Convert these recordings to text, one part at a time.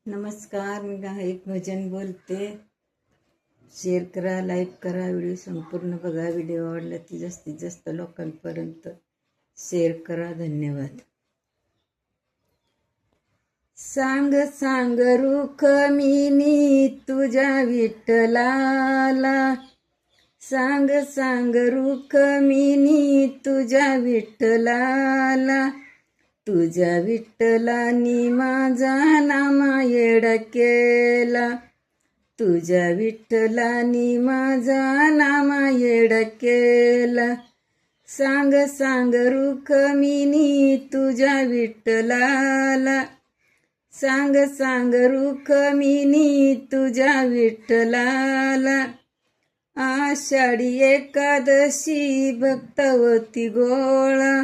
नमस्कार, मी गायक भजन बोलते. शेअर करा, लाईक करा, व्हिडिओ संपूर्ण बघा. व्हिडिओ आवडला की जास्तीत जास्त लोकांपर्यंत शेअर करा. धन्यवाद. सांग सांग रुक्मिणी तुझ्या विठ्ठलाला, सांग सांग रुक्मिणी तुझ्या विठ्ठलाला, तुझ्या विठ्ठलानी माझा नामा येडा केला, तुझ्या विठ्ठलानी माझा नामा येडा केला. सांग सांग रुक्मिणी तुझ्या विठ्ठलाला, सांग सांग रुक्मिणी तुझ्या विठ्ठलाला. आषाढी एकादशी भक्तवती गोळा,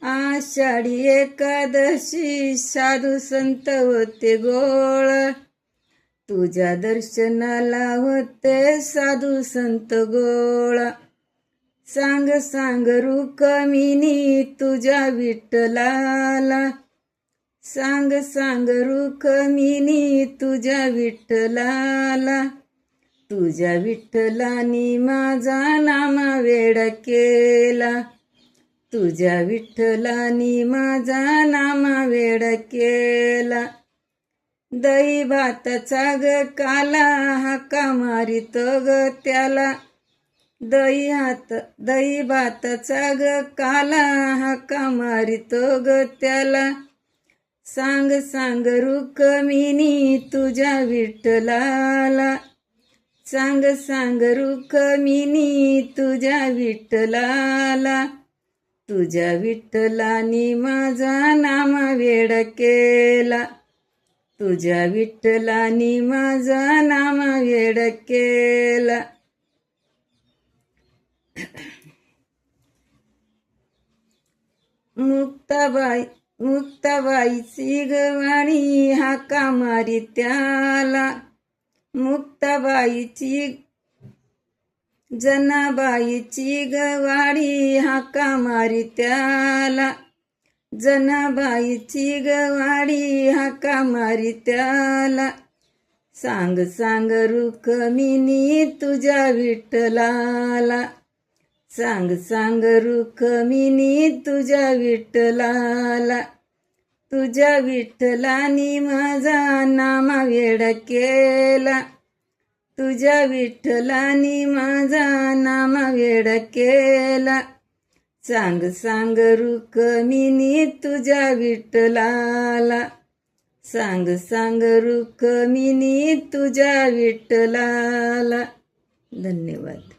आषाढी एकादशी साधू संत होते गोळा, तुझ्या दर्शनाला होते साधू संत गोळा. सांग सांग रुक्मिणी तुझ्या विठ्ठलाला, सांग सांग रुक्मिणी तुझ्या विठ्ठलाला, तुझ्या विठ्ठलानी माझा नामा वेडा केला, तुझ्या विठ्ठलानी माझा नामा वेडा केला. दही भाताचा ग काला हाका मारित ग त्याला, दही भाताचा ग काला हाका मारित ग त्याला. सांग सांग रुक्मिणी तुझ्या विठ्ठलाला, सांग सांग रुक्मिणी तुझ्या विठ्ठलाला, तुझ्या विठ्ठलानी माझा नामा वेडा केला, तुझ्या विठ्ठलानी माझा नामा वेडा केला. मुक्ताबाईची गवाणी हाका मारी त्याला, मुक्ताबाईची जनाबाईची गवाडी हाका मारी त्याला, जनाबाईची गवाडी हाका मारी त्याला. सांग सांग रुक्मिणी तुझ्या विठ्ठलाला, सांग सांग रुक्मिणी तुझ्या विठ्ठलाला, तुझ्या विठ्ठलानी माझा नामा वेडा केला, तुझ्या विठ्ठलानी माझा नामा वेडा केला. सांग सांग रुक्मिणी तुझ्या विठ्ठलाला, सांग सांग रुक्मिणी तुझ्या विठ्ठलाला. धन्यवाद.